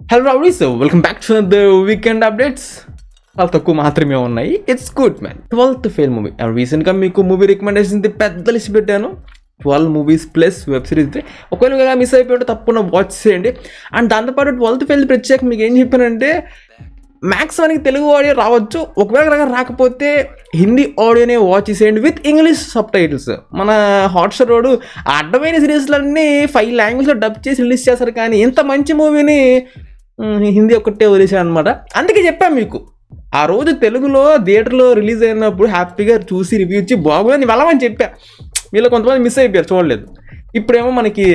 Hello rowdy, so welcome back to the weekend updates. చాలా తక్కువ మాత్రమే ఉన్నాయి. It's good man. 12th fail movie. రీసెంట్గా మీకు మూవీ రికమెండేషన్ పెద్ద లిస్ట్ పెట్టాను. 12 మూవీస్ ప్లస్ వెబ్ సిరీస్. ఒకవేళ మిస్ అయిపోయింటే తప్పకుండా వాచ్ చేయండి. అండ్ దాంతోపాటు 12th ఫెయిల్ ప్రత్యేక మీకు ఏం చెప్పానంటే, మ్యాక్స్ మనకి తెలుగు ఆడియో రావచ్చు, ఒకవేళ రాకపోతే హిందీ ఆడియోనే వాచ్ చేసేయండి విత్ ఇంగ్లీష్ సబ్ టైటిల్స్. మన హాట్స్టార్ రోడ్ అడ్డమైన సిరీస్లన్నీ 5 లాంగ్వేజ్లో డబ్ చేసి రిలీజ్ చేస్తారు, కానీ ఇంత మంచి మూవీని హిందీ ఒక్కటే వదిలేసాను అనమాట. అందుకే చెప్పాను మీకు, ఆ రోజు తెలుగులో థియేటర్లో రిలీజ్ అయినప్పుడు హ్యాపీగా చూసి రివ్యూ ఇచ్చి బాగుందని వెళ్ళమని చెప్పా. మీలో కొంతమంది మిస్ అయిపోయారు, చూడలేదు. ఇప్పుడేమో మనకి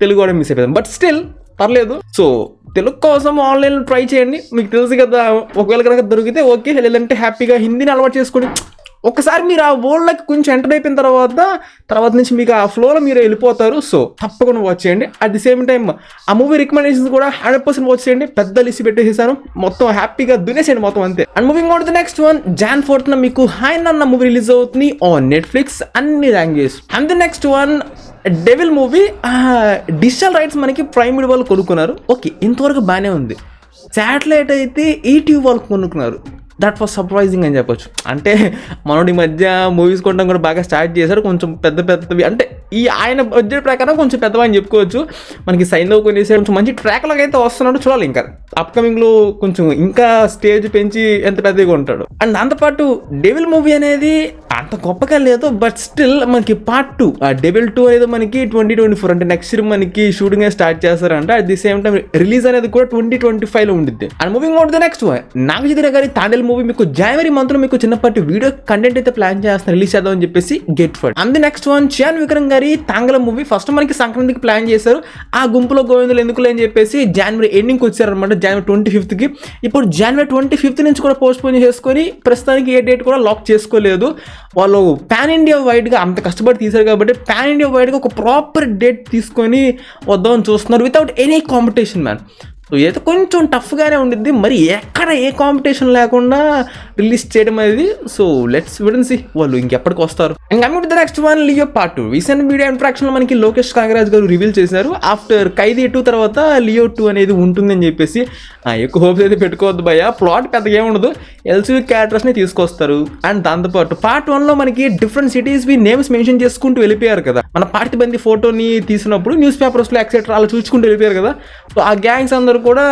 తెలుగు కూడా మిస్ అయిపోయింది, బట్ స్టిల్ పర్లేదు. సో తెలుగు కోసం ఆన్లైన్లో ట్రై చేయండి. మీకు తెలుసు కదా, ఒకవేళ కనుక దొరికితే ఓకే, లేదంటే హ్యాపీగా హిందీని అలవాటు చేసుకోండి. ఒకసారి మీరు ఆ వరల్డ్లోకి కొంచెం ఎంటర్ అయిపోయిన తర్వాత నుంచి మీకు ఆ ఫ్లోలో మీరు వెళ్ళిపోతారు. సో తప్పకుండా వాచ్ చేయండి. అట్ ది సేమ్ టైం ఆ మూవీ రికమెండేషన్స్ కూడా 100% వాచ్ చేయండి. పెద్ద లిస్ట్ పెట్టేసాను, మొత్తం హ్యాపీగా దునేసేయండి మొత్తం అంతే. And moving on to the next one, Jan 4th మీకు హాయ్ అన్న మూవీ రిలీజ్ అవుతుంది ఆన్ నెట్ఫ్లిక్స్, అన్ని languages. And the next one devil movie. Digital rights మనకి ప్రైమ్ వీడియో వాళ్ళు కొనుక్కున్నారు. ఓకే, ఇంతవరకు బాగానే ఉంది. శాటిలైట్ అయితే ఈటీవీ వాళ్ళు కొనుక్కున్నారు. దట్ వాజ్ సర్ప్రైజింగ్ అని చెప్పొచ్చు. అంటే మనోడి మధ్య మూవీస్ కొనడం కూడా బాగా స్టార్ట్ చేశారు. కొంచెం పెద్దవి, అంటే ఈ ఆయన బడ్జెట్ ప్రకారం కొంచెం పెద్దవని చెప్పుకోవచ్చు. మనకి సైన్లో కొనేసి కొంచెం మంచి ట్రాక్లాగా అయితే వస్తున్నాడు. చూడాలి ఇంకా అప్కమింగ్లో కొంచెం ఇంకా స్టేజ్ పెంచి ఎంత పెద్దగా ఉంటాడు. అండ్ దాంతోపాటు డెవిల్ మూవీ అనేది అంత గొప్పగా లేదు, బట్ స్టిల్ మనకి పార్ట్ 2, ఆ డెవిల్ 2 అనేది మనకి 2024 అంటే నెక్స్ట్ ఇయర్ మనకి షూటింగ్ స్టార్ట్ చేస్తారంట. At the same time release అనేది కూడా 2025లో ఉండిద్ది. And moving on to the next one, Naga Chaitanya గారి తాండేల్ మూవీ మీకు జనవరి మంత్లో మీకు చిన్నపాటి వీడియో కంటెంట్ అయితే ప్లాన్ చేస్తున్నారు, రిలీజ్ చేద్దామని చెప్పేసి get for. And the next one Chiyaan Vikram గారి తాంగలం మూవీ. ఫస్ట్ మనకి సంక్రాంతికి ప్లాన్ చేశారు, ఆ గుంపులో గోవిందులు ఎందుకులే అని చెప్పేసి జనవరి ఎండింగ్కి వచ్చారనమాట, జనవరి 25th. ఇప్పుడు జనవరి 25th నుంచి కూడా పోస్ట్ పోన్ చేసుకొని ప్రస్తుతానికి ఏ డేట్ కూడా లాక్ చేసుకోలేదు. వాళ్ళు పాన్ ఇండియా వైడ్గా అంత కష్టపడి తీశారు కాబట్టి పాన్ ఇండియా వైడ్గా ఒక ప్రాపర్ డేట్ తీసుకొని వద్దామని చూస్తున్నారు, without any competition man. So ఏదో కొంచెం టఫ్గానే ఉండిద్ది, మరి ఎక్కడ ఏ కాంపిటీషన్ లేకుండా రిలీజ్ చేయడం అనేది. So let's wait and see వాళ్ళు ఇంకెప్పటికి వస్తారు. And coming to the next one, Leo part 2. Recent media ఇంట్రాక్షన్లో మనకి లోకేష్ కనగరాజ్ గారు రివీల్ చేశారు, ఆఫ్టర్ ఖైదీ 2 తర్వాత లియో 2 అనేది ఉంటుందని చెప్పేసి. ఎక్కువ హోప్స్ అయితే పెట్టుకోవద్దు భయ్య, ప్లాట్ పెద్దగా ఏముండదు, ఎల్సీవీ క్యారెక్టర్స్ని తీసుకొస్తారు. అండ్ దాంతోపాటు పార్ట్ 1లో మనకి డిఫరెంట్ సిటీస్ నేమ్స్ మెన్షన్ చేసుకుంటూ వెళ్ళిపోయారు కదా. మన పార్థిబంది ఫోటోని తీసినప్పుడు న్యూస్ పేపర్స్లో ఎక్సెట్రా అలా చూసుకుంటూ వెళ్ళిపోయారు కదా. సో ఆ గ్యాంగ్స్ అందరూ కూడా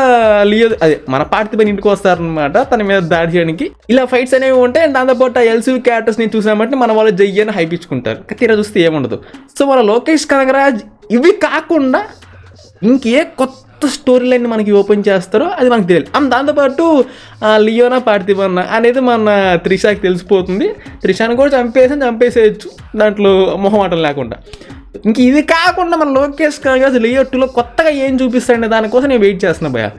లియో అదే మన పార్థిబన్ ఇంటికి వస్తారనమాట తన మీద దాడి చేయడానికి. ఇలా ఫైట్స్ అనేవి ఉంటాయి. అండ్ దాంతోపాటు ఆ ఎల్సీవీ క్యారెక్టర్స్ ని చూసామంటే మన వాళ్ళు జయ్యని హైపించుకుంటారు, తీరా చూస్తే ఏముండదు. సో మన లోకేష్ కనగరాజ్ ఇవి కాకుండా ఇంకే కొత్త స్టోరీ లైన్ మనకి ఓపెన్ చేస్తారో అది మనకు తెలియదు. అండ్ దాంతోపాటు లియోనా పార్థిబన్ అనేది మన త్రిషాకి తెలిసిపోతుంది. త్రిషాని కూడా చంపేసేయచ్చు దాంట్లో మొహమాటం లేకుండా. ఇంక ఇది కాకుండా మన లోకేష్ కనగరాజ్ లియో 2లో కొత్తగా ఏం చూపిస్తాడనే దానికోసం నేను వెయిట్ చేస్తున్నా భయ్య,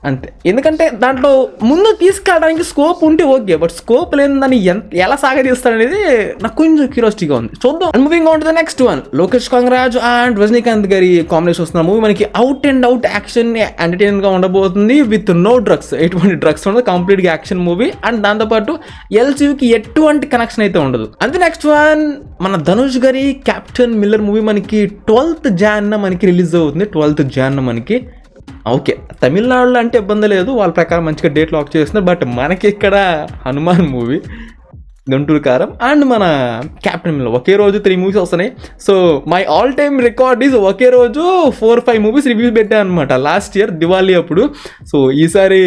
అంతే. ఎందుకంటే దాంట్లో ముందు తీసుకెళ్ళడానికి స్కోప్ ఉంటే ఓకే, బట్ స్కోప్ లేని దాన్ని ఎలా సాగదీస్తాడనేది నాకు కొంచెం క్యూరియాసిటీగా ఉంది, చూద్దాం. And moving on to the next one, Lokesh Kanagaraj and Rajinikanth గారి కాంబినేషన్ వస్తున్న మూవీ మనకి అవుట్ అండ్ అవుట్ యాక్షన్ ఎంటర్టైన్మెంట్గా ఉండబోతుంది, విత్ నో డ్రగ్స్. ఎటువంటి డ్రగ్స్ ఉండదు, కంప్లీట్గా యాక్షన్ మూవీ. అండ్ దాంతోపాటు ఎల్సీయూకి ఎటువంటి కనెక్షన్ అయితే ఉండదు. అంతే. నెక్స్ట్ వన్ మన ధనుష్ గారి క్యాప్టెన్ మిల్లర్ మూవీ మనకి 12th Jan మనకి రిలీజ్ అవుతుంది. 12th Jan మనకి ఓకే. తమిళనాడులో అంటే ఇబ్బంది లేదు, వాళ్ళ ప్రకారం మంచిగా డేట్ లాక్ చేస్తున్నారు. బట్ మనకి ఇక్కడ హనుమాన్ మూవీ, గుంటూరు కారం అండ్ మన క్యాప్టెన్ మిల్లర్ ఒకే రోజు 3 మూవీస్ వస్తున్నాయి. So my all time record is ఒకే రోజు 4-5 మూవీస్ రివ్యూస్ పెట్టాను అనమాట లాస్ట్ ఇయర్ దివాళీ అప్పుడు. సో ఈసారి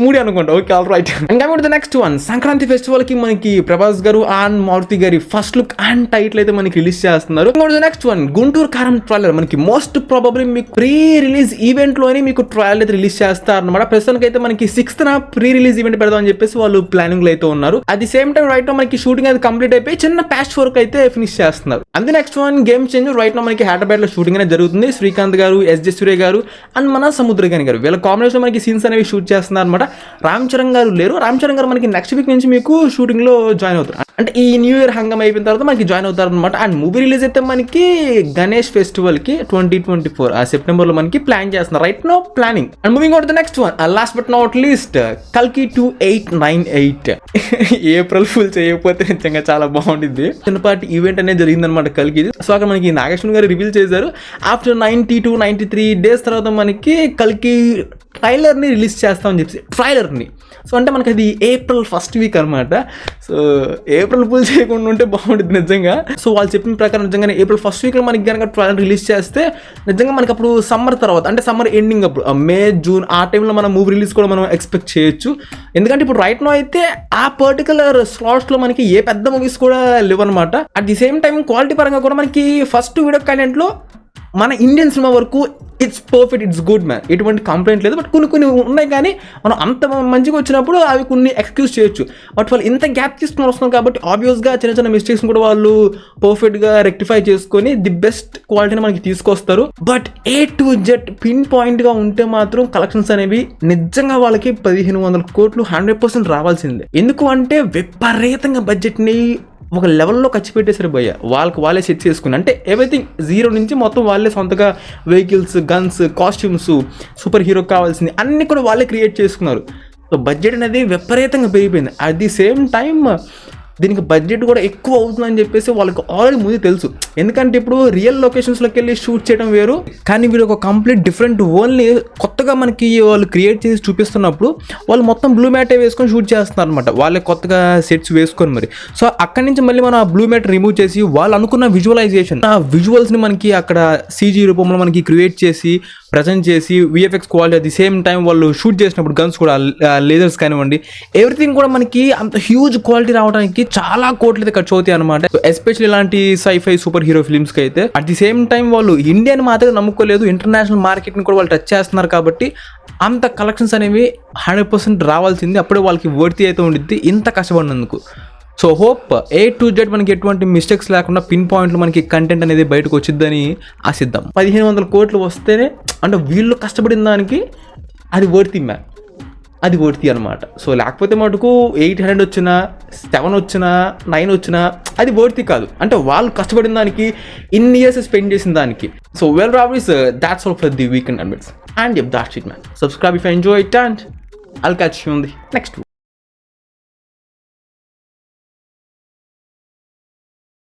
3 అనుకుంటా. Okay, all right. And coming to the next one, Sankranti ఫెస్టివల్కి మనకి ప్రభాస్ గారు అండ్ మారుతి గారి ఫస్ట్ లుక్ అండ్ టైటిల్ అయితే మనకి రిలీజ్ చేస్తున్నారు. నెక్స్ట్ వన్ గుంటూరు కారం ట్రైలర్ మనకి మోస్ట్ ప్రాబబ్లీ మీకు ప్రీ రిలీజ్ ఈవెంట్లోనే మీకు ట్రైలర్ అయితే రిలీజ్ చేస్తారు అనమాట. ప్రస్తుతానికి అయితే మనకి 6th ప్రీ రిలీజ్ ఈవెంట్ పెడదామని చెప్పేసి వాళ్ళు ప్లానింగ్లో అయితే ఉన్నారు. At the same time right మనకి షూటింగ్ అయితే కంప్లీట్ అయిపోయి చిన్న ప్యాచ్ వర్క్ అయితే ఫినిష్ చేస్తున్నారు. And next one game changer. Right మనకి హైదరాబాద్లో షూటింగ్ అనేది జరుగుతుంది. శ్రీకాంత్ గారు, ఎస్జే సూర్య గారు అండ్ మన సముద్రగాని గారు వీళ్ళ కాంబినేషన్ మనకి సీన్స్ అనేవి షూట్ చేస్తున్నారు అనమాట. రామ్ చరణ్ గారు లేరు. రామ్ చరణ్ గారు మనకి నెక్స్ట్ వీక్ నుంచి మీకు షూటింగ్లో జాయిన్ అవుతారు. అంటే ఈ న్యూ ఇయర్ హంగం అయిపోయిన తర్వాత మనకి జాయిన్ అవుతారు అనమాట. అండ్ మూవీ రిలీజ్ అయితే మనకి గణేష్ ఫెస్టివల్కి 2024 ఆ సెప్టెంబర్లో మనకి ప్లాన్ చేస్తున్నారు. Right no planning. And moving on to the next one, last but not least, కల్కి 2898. ఏప్రిల్ ఫుల్ చేయకపోతే నిజంగా చాలా బాగుంటుంది. చిన్నపాటి ఈవెంట్ అనేది జరిగిందనమాట కల్కి. సో అక్కడ మనకి నాగేశ్వర గారు రివీల్ చేశారు. ఆఫ్టర్ 93 డేస్ తర్వాత మనకి కల్కి ట్రైలర్ని రిలీజ్ చేస్తామని చెప్పి ట్రైలర్ని. సో అంటే మనకి అది ఏప్రిల్ ఫస్ట్ వీక్ అనమాట. సో ఏప్రిల్ ఫుల్ చేయకుండా ఉంటే బాగుంటుంది నిజంగా. సో వాళ్ళు చెప్పిన ప్రకారం నిజంగానే ఏప్రిల్ ఫస్ట్ వీక్లో మనకి కనుక ట్రైలర్ రిలీజ్ చేస్తే నిజంగా మనకి అప్పుడు సమ్మర్ తర్వాత, అంటే సమ్మర్ ఎండింగ్ అప్పుడు మే జూన్ ఆ టైంలో మన మూవీ రిలీజ్ కూడా మనం ఎక్స్పెక్ట్ చేయొచ్చు. ఎందుకంటే ఇప్పుడు రైట్ నో అయితే ఆ పర్టికులర్ స్లాట్స్లో మనకి ఏ పెద్ద మూవీస్ కూడా లేవన్నమాట. At the same time quality పరంగా కూడా మనకి ఫస్ట్ వీడియో కంటెంట్లో మన ఇండియన్ సినిమా వరకు it's perfect, it's good man, ఎటువంటి కంప్లైంట్ లేదు. బట్ కొన్ని ఉన్నాయి కానీ మనం అంత మంచిగా వచ్చినప్పుడు అవి కొన్ని ఎక్స్క్యూజ్ చేయొచ్చు. బట్ వాళ్ళు ఇంత గ్యాప్ తీసుకుని వస్తున్నారు కాబట్టి ఆబ్వియస్గా చిన్న చిన్న మిస్టేక్స్ కూడా వాళ్ళు పర్ఫెక్ట్గా రెక్టిఫై చేసుకొని ది బెస్ట్ క్వాలిటీని మనకి తీసుకొస్తారు. But A to Z pin పాయింట్గా ఉంటే మాత్రం కలెక్షన్స్ అనేవి నిజంగా వాళ్ళకి 1500 కోట్లు 100% రావాల్సిందే. ఎందుకు అంటే విపరీతంగా బడ్జెట్ని ఒక లెవెల్లో ఖర్చు పెట్టేసారు భయ్య. వాళ్ళే సెట్ చేసుకుని, అంటే ఎవ్రీథింగ్ జీరో నుంచి మొత్తం వాళ్ళే సొంతగా వెహికల్స్, గన్స్, కాస్ట్యూమ్స్, సూపర్ హీరోకి కావాల్సింది అన్నీ కూడా వాళ్ళే క్రియేట్ చేసుకున్నారు. సో బడ్జెట్ అనేది విపరీతంగా పెరిగిపోయింది. అట్ ది సేమ్ టైం దీనికి బడ్జెట్ కూడా ఎక్కువ అవుతుందని చెప్పేసి వాళ్ళకి ఆల్రెడీ ముందు తెలుసు. ఎందుకంటే ఇప్పుడు రియల్ లొకేషన్స్లోకి వెళ్ళి షూట్ చేయడం వేరు, కానీ వీళ్ళు ఒక కంప్లీట్ డిఫరెంట్ ఓన్లీ కొత్తగా మనకి వాళ్ళు క్రియేట్ చేసి చూపిస్తున్నప్పుడు వాళ్ళు మొత్తం బ్లూ మ్యాటే వేసుకొని షూట్ చేస్తున్నారు అనమాట. వాళ్ళే కొత్తగా సెట్స్ వేసుకొని మరి. సో అక్కడి నుంచి మళ్ళీ మనం ఆ బ్లూ మ్యాట్ రిమూవ్ చేసి వాళ్ళు అనుకున్న విజువలైజేషన్, ఆ విజువల్స్ని మనకి అక్కడ CG రూపంలో మనకి క్రియేట్ చేసి ప్రజెంట్ చేసి VFX quality, at the same time వాళ్ళు షూట్ చేసినప్పుడు గన్స్ కూడా లేజర్స్ కానివ్వండి, ఎవ్రీథింగ్ కూడా మనకి అంత హ్యూజ్ క్వాలిటీ రావడానికి చాలా కోట్లు అయితే ఖర్చు అవుతాయి అనమాట. ఎస్పెషల్లీ ఇలాంటి సైఫై సూపర్ హీరో ఫిల్మ్స్కి అయితే. అట్ ది సేమ్ టైం వాళ్ళు ఇండియన్ మాత్రమే నమ్ముకోలేదు, ఇంటర్నేషనల్ మార్కెట్ని కూడా వాళ్ళు టచ్ చేస్తున్నారు కాబట్టి అంత కలెక్షన్స్ అనేవి 100% రావాల్సింది. అప్పుడే వాళ్ళకి వర్తీ అయితే ఉండిద్ది ఇంత కష్టపడినందుకు. So hope A to Z మనకి ఎటువంటి మిస్టేక్స్ లేకుండా పిన్ పాయింట్లు మనకి కంటెంట్ అనేది బయటకు వచ్చిద్దని ఆశిద్దాం. 1500 కోట్లు వస్తేనే అంటే వీళ్ళు కష్టపడిన దానికి అది వర్తీ మ్యాన్, అది వర్తీ అనమాట. సో లేకపోతే మటుకు 800 వచ్చినా 7 వచ్చినా 9 వచ్చినా అది వర్తీ కాదు. అంటే వాళ్ళు కష్టపడిన దానికి ఇన్ని ఇయర్స్ స్పెండ్ చేసిన దానికి. సో వెల్ రావీస్, that's all for the weekend updates. And that's it man. Subscribe if you enjoy it and I'll catch you on the next one.